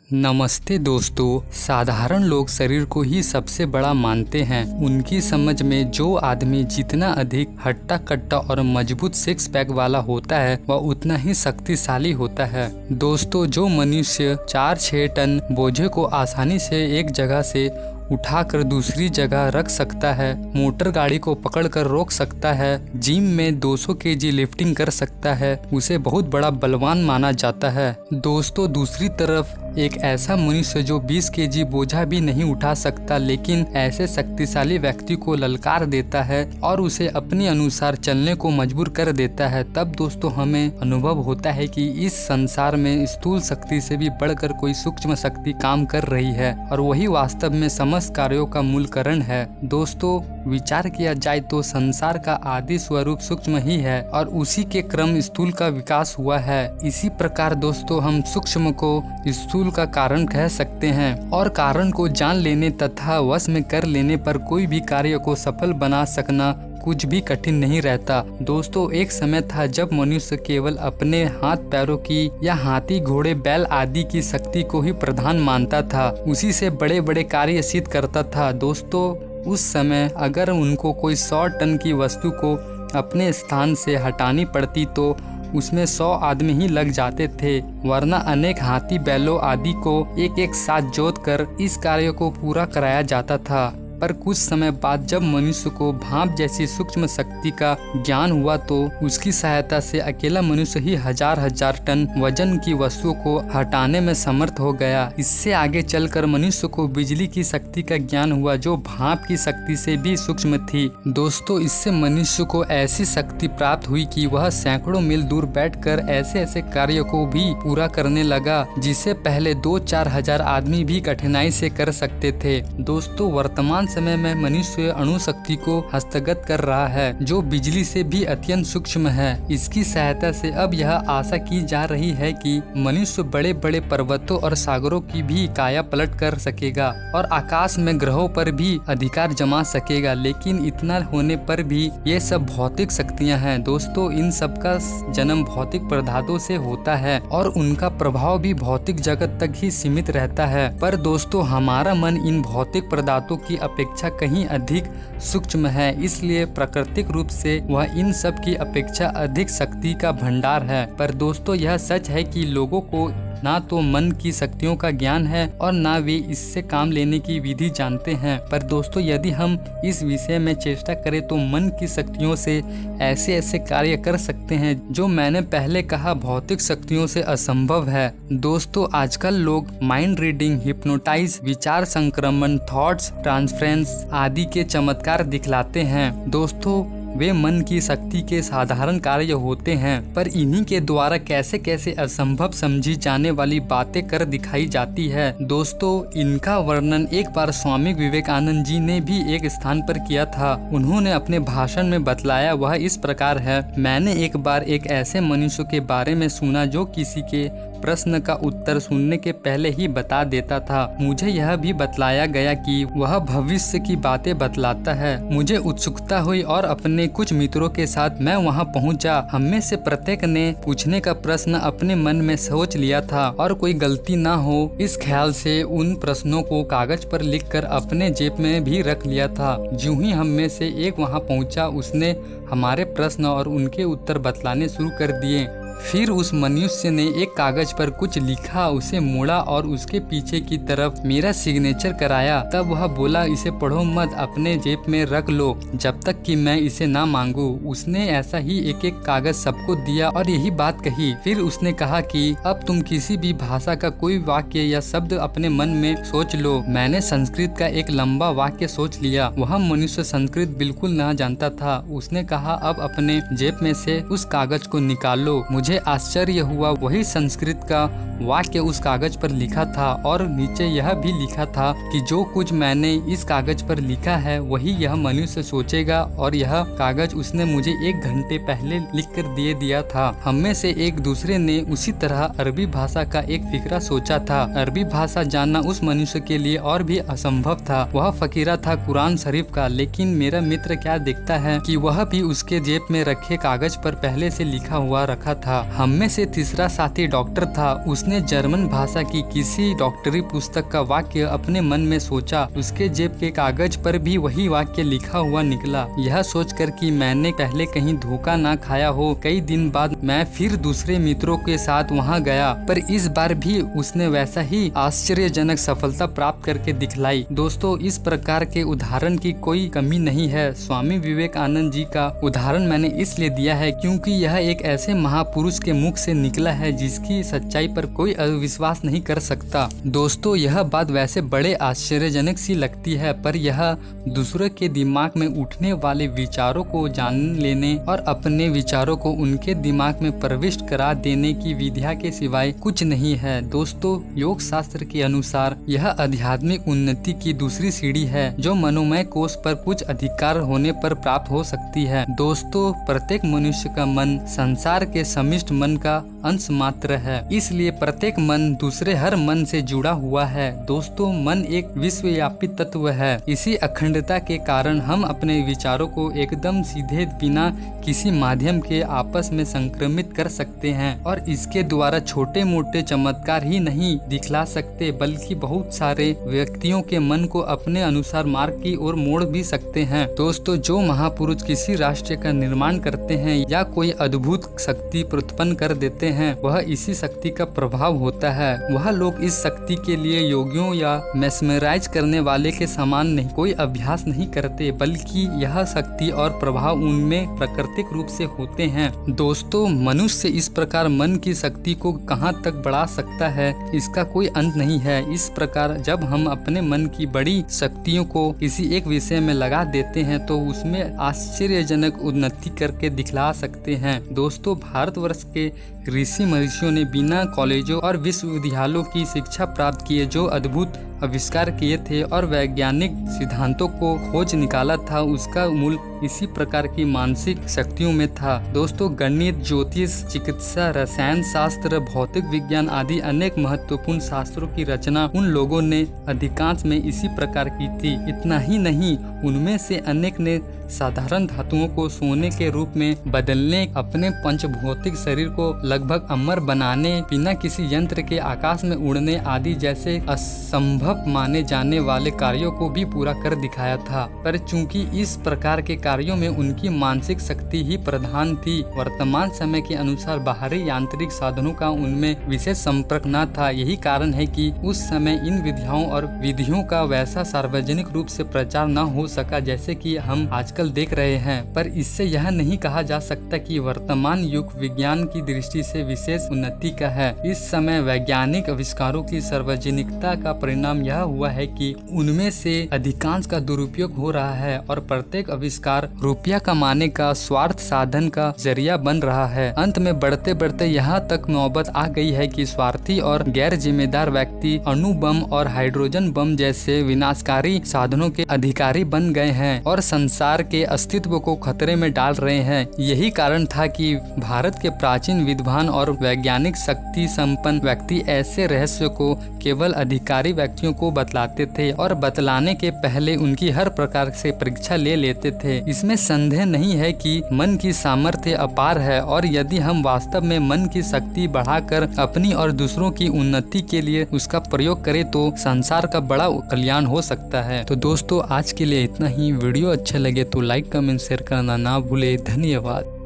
नमस्ते दोस्तों। साधारण लोग शरीर को ही सबसे बड़ा मानते हैं। उनकी समझ में जो आदमी जितना अधिक हट्टा कट्टा और मजबूत सिक्स पैक वाला होता है वह उतना ही शक्तिशाली होता है। दोस्तों, जो मनुष्य 4-6 टन बोझे को आसानी से एक जगह से उठाकर दूसरी जगह रख सकता है, मोटर गाड़ी को पकड़कर रोक सकता है, जिम में 200 केजी लिफ्टिंग कर सकता है, उसे बहुत बड़ा बलवान माना जाता है। दोस्तों, दूसरी तरफ एक ऐसा मनुष्य जो 20 केजी बोझा भी नहीं उठा सकता लेकिन ऐसे शक्तिशाली व्यक्ति को ललकार देता है और उसे अपने अनुसार चलने को मजबूर कर देता है, तब दोस्तों हमें अनुभव होता है कि इस संसार में स्थूल शक्ति से भी बढ़कर कोई सूक्ष्म शक्ति काम कर रही है और वही वास्तव में समस्त कार्यों का मूल कारण है। दोस्तों, विचार किया जाए तो संसार का आदि स्वरूप सूक्ष्म ही है और उसी के क्रम स्थूल का विकास हुआ है। इसी प्रकार दोस्तों हम सूक्ष्म को स्थूल का कारण कह सकते हैं और कारण को जान लेने तथा वश में कर लेने पर कोई भी कार्य को सफल बना सकना कुछ भी कठिन नहीं रहता। दोस्तों, एक समय था जब मनुष्य केवल अपने हाथ पैरों की या हाथी घोड़े बैल आदि की शक्ति को ही प्रधान मानता था, उसी से बड़े बड़े कार्य सिद्ध करता था। दोस्तों, उस समय अगर उनको कोई 100 टन की वस्तु को अपने स्थान से हटानी पड़ती तो उसमें 100 आदमी ही लग जाते थे, वरना अनेक हाथी बैलों आदि को एक एक साथ जोत कर इस कार्य को पूरा कराया जाता था। पर कुछ समय बाद जब मनुष्य को भाप जैसी सूक्ष्म शक्ति का ज्ञान हुआ तो उसकी सहायता से अकेला मनुष्य ही हजार टन वजन की वस्तुओं को हटाने में समर्थ हो गया। इससे आगे चलकर मनुष्य को बिजली की शक्ति का ज्ञान हुआ जो भाप की शक्ति से भी सूक्ष्म थी। दोस्तों, इससे मनुष्य को ऐसी शक्ति प्राप्त हुई कि वह सैकड़ों मील दूर बैठकर ऐसे ऐसे कार्य को भी पूरा करने लगा जिसे पहले 2-4 हजार आदमी भी कठिनाई से कर सकते थे। दोस्तों, वर्तमान समय में मनुष्य अणु शक्ति को हस्तगत कर रहा है जो बिजली से भी अत्यंत सूक्ष्म है। इसकी सहायता से अब यह आशा की जा रही है कि मनुष्य बड़े बड़े पर्वतों और सागरों की भी काया पलट कर सकेगा और आकाश में ग्रहों पर भी अधिकार जमा सकेगा। लेकिन इतना होने पर भी ये सब भौतिक शक्तियां हैं। दोस्तों, इन सब का जन्म भौतिक पदार्थों से होता है और उनका प्रभाव भी भौतिक जगत तक ही सीमित रहता है। पर दोस्तों, हमारा मन इन भौतिक पदार्थों की अपेक्षा कहीं अधिक सूक्ष्म है, इसलिए प्राकृतिक रूप से वह इन सब की अपेक्षा अधिक शक्ति का भंडार है। पर दोस्तों, यह सच है कि लोगों को ना तो मन की शक्तियों का ज्ञान है और ना वे इससे काम लेने की विधि जानते हैं। पर दोस्तों, यदि हम इस विषय में चेष्टा करें तो मन की शक्तियों से ऐसे ऐसे कार्य कर सकते हैं जो मैंने पहले कहा भौतिक शक्तियों से असंभव है। दोस्तों, आजकल लोग माइंड रीडिंग, हिप्नोटाइज, विचार संक्रमण, थॉट्स ट्रांसफरेंस आदि के चमत्कार दिखलाते हैं। दोस्तों, वे मन की शक्ति के साधारण कार्य होते हैं पर इन्हीं के द्वारा कैसे कैसे असंभव समझी जाने वाली बातें कर दिखाई जाती है। दोस्तों, इनका वर्णन एक बार स्वामी विवेकानंद जी ने भी एक स्थान पर किया था। उन्होंने अपने भाषण में बतलाया, वह इस प्रकार है। मैंने एक बार एक ऐसे मनुष्य के बारे में सुना जो किसी के प्रश्न का उत्तर सुनने के पहले ही बता देता था। मुझे यह भी बतलाया गया कि वह भविष्य की बातें बतलाता है। मुझे उत्सुकता हुई और अपने कुछ मित्रों के साथ मैं वहां पहुंचा। हम में से प्रत्येक ने पूछने का प्रश्न अपने मन में सोच लिया था और कोई गलती ना हो इस ख्याल से उन प्रश्नों को कागज पर लिखकर अपने जेब में भी रख लिया था। यूं ही हम में से एक वहां पहुंचा, उसने हमारे प्रश्न और उनके उत्तर बतलाने शुरू कर दिए। फिर उस मनुष्य ने एक कागज पर कुछ लिखा, उसे मोड़ा और उसके पीछे की तरफ मेरा सिग्नेचर कराया। तब वह बोला, इसे पढ़ो मत, अपने जेब में रख लो जब तक कि मैं इसे ना मांगू। उसने ऐसा ही एक एक कागज सबको दिया और यही बात कही। फिर उसने कहा कि अब तुम किसी भी भाषा का कोई वाक्य या शब्द अपने मन में सोच लो। मैंने संस्कृत का एक लंबा वाक्य सोच लिया। वह मनुष्य संस्कृत बिल्कुल न जानता था। उसने कहा, अब अपने जेब में से उस कागज को निकालो। मुझे आश्चर्य हुआ, वही संस्कृत का वाक्य उस कागज पर लिखा था और नीचे यह भी लिखा था कि जो कुछ मैंने इस कागज पर लिखा है वही यह मनुष्य सोचेगा और यह कागज उसने मुझे 1 घंटे पहले लिख कर दे दिया था। हम में से एक दूसरे ने उसी तरह अरबी भाषा का एक फिक्रा सोचा था। अरबी भाषा जानना उस मनुष्य के लिए और भी असंभव था। वह फकीरा था कुरान शरीफ का, लेकिन मेरा मित्र क्या देखता है कि वह भी उसके जेब में रखे कागज पर पहले से लिखा हुआ रखा था। था। हम में से तीसरा साथी डॉक्टर था। उसने जर्मन भाषा की किसी डॉक्टरी पुस्तक का वाक्य अपने मन में सोचा। उसके जेब के कागज पर भी वही वाक्य लिखा हुआ निकला। यह सोचकर कि मैंने पहले कहीं धोखा ना खाया हो, कई दिन बाद मैं फिर दूसरे मित्रों के साथ वहां गया, पर इस बार भी उसने वैसा ही आश्चर्यजनक सफलता प्राप्त करके दिखलाई। दोस्तों, इस प्रकार के उदाहरण की कोई कमी नहीं है। स्वामी विवेकानंद जी का उदाहरण मैंने इसलिए दिया है क्योंकि यह एक ऐसे महापुरुष के मुख से निकला है जिसकी सच्चाई पर कोई अविश्वास नहीं कर सकता। दोस्तों, यह बात वैसे बड़े आश्चर्यजनक सी लगती है, पर यह दूसरे के दिमाग में उठने वाले विचारों को जान लेने और अपने विचारों को उनके दिमाग में प्रविष्ट करा देने की विद्या के सिवाय कुछ नहीं है। दोस्तों, योग शास्त्र के अनुसार यह आध्यात्मिक उन्नति की दूसरी सीढ़ी है जो मनोमय कोश पर कुछ अधिकार होने पर प्राप्त हो सकती है। दोस्तों, प्रत्येक मनुष्य का मन संसार के समिष्ट मन का अंश मात्र है, इसलिए प्रत्येक मन दूसरे हर मन से जुड़ा हुआ है। दोस्तों, मन एक विश्वव्यापी तत्व है। इसी अखंडता के कारण हम अपने विचारों को एकदम सीधे बिना किसी माध्यम के आपस में संक्रमित कर सकते हैं और इसके द्वारा छोटे मोटे चमत्कार ही नहीं दिखला सकते, बल्कि बहुत सारे व्यक्तियों के मन को अपने अनुसार मार्ग की ओर मोड़ भी सकते हैं। दोस्तों, जो महापुरुष किसी राष्ट्र का निर्माण करते हैं या कोई अद्भुत शक्ति उत्पन्न कर देते हैं, वह इसी शक्ति का प्रभाव होता है। वह लोग इस शक्ति के लिए योगियों या मेस्मराइज करने वाले के समान नहीं कोई अभ्यास नहीं करते, बल्कि यह शक्ति और प्रभाव उनमें प्राकृतिक रूप से होते हैं। दोस्तों, मनुष्य इस प्रकार मन की शक्ति को कहां तक बढ़ा सकता है, इसका कोई अंत नहीं है। इस प्रकार जब हम अपने मन की बड़ी शक्तियों को किसी एक विषय में लगा देते हैं तो उसमें आश्चर्यजनक उन्नति करके दिखला सकते हैं। दोस्तों, भारतवर्ष के ऋषि महर्षियों ने बिना कॉलेजों और विश्वविद्यालयों की शिक्षा प्राप्त किए जो अद्भुत आविष्कार किए थे और वैज्ञानिक सिद्धांतों को खोज निकाला था, उसका मूल इसी प्रकार की मानसिक शक्तियों में था। दोस्तों, गणित, ज्योतिष, चिकित्सा, रसायन शास्त्र, भौतिक विज्ञान आदि अनेक महत्वपूर्ण शास्त्रों की रचना उन लोगों ने अधिकांश में इसी प्रकार की थी। इतना ही नहीं, उनमें से अनेक ने साधारण धातुओं को सोने के रूप में बदलने, अपने पंचभौतिक शरीर को लगभग अमर बनाने, बिना किसी यंत्र के आकाश में उड़ने आदि जैसे असंभव माने जाने वाले कार्यों को भी पूरा कर दिखाया था। पर चूंकि इस प्रकार के कार्यों में उनकी मानसिक शक्ति ही प्रधान थी, वर्तमान समय के अनुसार बाहरी यांत्रिक साधनों का उनमें विशेष संपर्क न था। यही कारण है कि उस समय इन विद्याओं और विधियों का वैसा सार्वजनिक रूप से प्रचार न हो सका जैसे कि हम आजकल देख रहे हैं। पर इससे यह नहीं कहा जा सकता कि वर्तमान युग विज्ञान की दृष्टि से विशेष उन्नति का है। इस समय वैज्ञानिक आविष्कारों की सार्वजनिकता का परिणाम यह हुआ है कि उनमें से अधिकांश का दुरुपयोग हो रहा है और प्रत्येक आविष्कार रुपया कमाने का स्वार्थ साधन का जरिया बन रहा है। अंत में बढ़ते बढ़ते यहाँ तक नौबत आ गई है कि स्वार्थी और गैर जिम्मेदार व्यक्ति अणु बम और हाइड्रोजन बम जैसे विनाशकारी साधनों के अधिकारी बन गए हैं और संसार के अस्तित्व को खतरे में डाल रहे हैं। यही कारण था कि भारत के प्राचीन विद्वान और वैज्ञानिक शक्ति संपन्न व्यक्ति ऐसे रहस्य को केवल अधिकारी व्यक्तियों को बतलाते थे और बतलाने के पहले उनकी हर प्रकार से परीक्षा ले लेते थे। इसमें संदेह नहीं है कि मन की सामर्थ्य अपार है और यदि हम वास्तव में मन की शक्ति बढ़ाकर अपनी और दूसरों की उन्नति के लिए उसका प्रयोग करें तो संसार का बड़ा कल्याण हो सकता है। तो दोस्तों, आज के लिए इतना ही। वीडियो अच्छा लगे तो लाइक, कमेंट, शेयर करना ना भूले। धन्यवाद।